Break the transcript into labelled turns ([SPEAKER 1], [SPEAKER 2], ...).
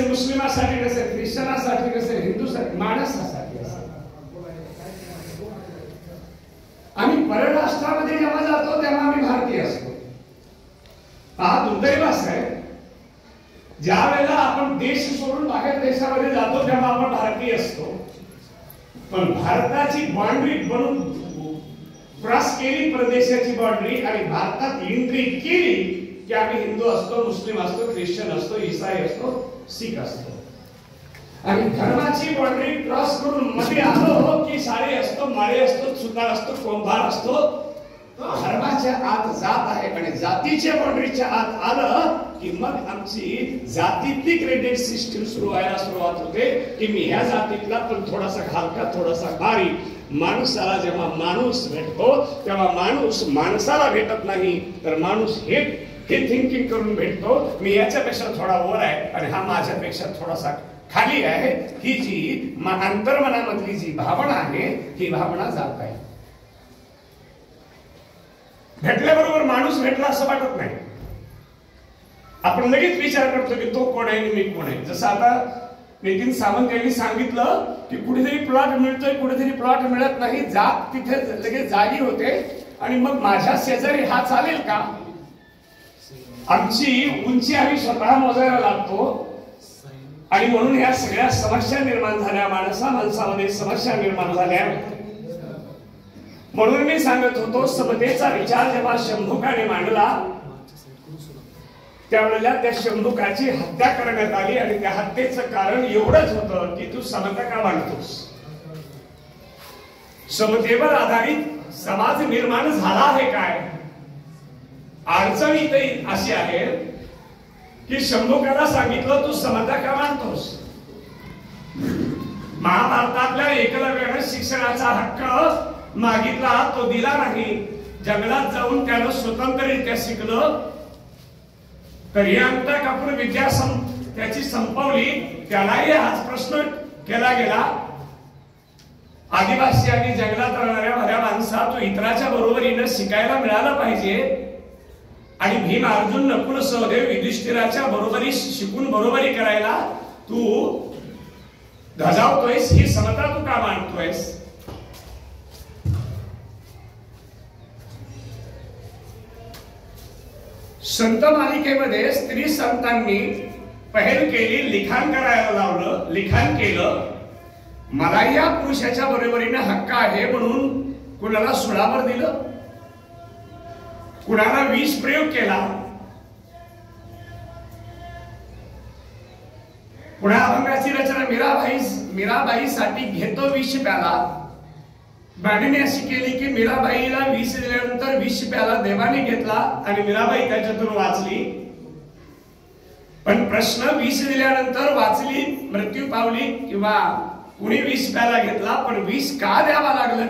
[SPEAKER 1] असेल, मुस्लिमासाठी नसेल, ख्रिश्चनासाठी नसेल, हिंदूसाठी, माणसासाठी असेल. आम्ही परराष्ट्रामध्ये जेव्हा जातो तेव्हा आम्ही भारतीय असतो. हा दुर्दैव असं आहे, ज्या वेळेला आपण देश सोडून बाहेर देशामध्ये जातो तेव्हा आपण भारतीय असतो. पण भारताची बाउंड्री बनून क्रॉस केली, प्रदेशाची बाउंड्री, आणि भारतात एंट्री केली की आम्ही हिंदू असतो, मुस्लिम असतो, ख्रिश्चन असतो, ईसाई असतो, शीख असतो. आणि धर्माची बाउंड्री क्रॉस करून मध्ये आलो की साडे असतो, माळे असतो, सुतार असतो, कोंभार असतो. धर्माच्या आत जात आहे आणि जातीच्या बाउंड्रीच्या आत आलं की मग आमची जातीतली क्रेडिट सिस्टीम सुरू व्हायला सुरुवात होते की मी ह्या जातीतला पण थोडासा हलका, थोडासा बारीक. माणसाला जेव्हा माणूस भेटतो तेव्हा माणूस माणसाला भेटत नाही, तर माणूस हे थिंकिंग करून भेटतो, मी याच्यापेक्षा थोडा वर आहे आणि हा माझ्यापेक्षा थोडासा खाली आहे. ही जी अंतर्मनामधली जी भावना आहे ही भावना जात आहे. भेटल्याबरोबर माणूस भेटला असं वाटत नाही. आपण लगेच विचार करतो की तो कोण आहे आणि मी कोण आहे. जसं आता नितीन सावंत यांनी सांगितलं की कुठेतरी प्लॉट मिळतोय, कुठेतरी प्लॉट मिळत नाही, जात तिथे लगेच जागी होते आणि मग माझ्या शेजारी हा चालेल का? आमची उंची आम्ही स्वतः मोजायला लागतो आणि म्हणून ह्या सगळ्या समस्या निर्माण झाल्या, माणसामध्ये समस्या निर्माण झाल्या. म्हणून मी सांगत होतो, समतेचा विचार जेव्हा शंभुकाने मांडला त्यावेळेला त्या शंभुकाची हत्या करण्यात आली आणि त्या हत्येचं कारण एवढंच होतं की तू समता का मांडतोस. समतेवर आधारित समाज निर्माण झाला आहे काय? अडचण इथे अशी आहे की शंभुकाला सांगितलं तू समता का मांडतोस. महाभारतातल्या एकलव्यानं शिक्षणाचा हक्क मागितला, तो दिला नाही. जंगलात जाऊन त्यानं स्वतंत्ररित्या शिकलं, तरी अंता कापूर विद्या त्याची संपवली. त्यालाही हाच प्रश्न केला गेला, आदिवासी आणि जंगलात राहणाऱ्या भल्या माणसा, तू इतराच्या बरोबरीनं शिकायला मिळालं पाहिजे. आणि भीम, अर्जुन, नकुल, सहदेव, युधिष्ठिराच्या बरोबरी शिकून बरोबरी करायला तू धजावतोयस, ही समता तू का मांडतोयस? संत मालिकेमध्ये स्त्री संतांनी पहल केली, लिखाण करायला लावलं, लिखाण केलं. मला या पुरुषाच्या बरोबरीने हक्क आहे म्हणून कुणाला सुळावर दिलं, कुणाला विष प्रयोग केला, पुन्हा अभंगाची रचना मीराबाईसाठी घेतो विष प्याला. बाणीने अशी केली की मीराबाईला विष दिल्यानंतर विष प्याला देवाने घेतला आणि मीराबाई त्याच्यातून वाचली. पण प्रश्न, विष दिल्यानंतर वाचली, मृत्यू पावली किंवा कुणी विष प्याला घेतला, पण विष का द्यावा लागलं?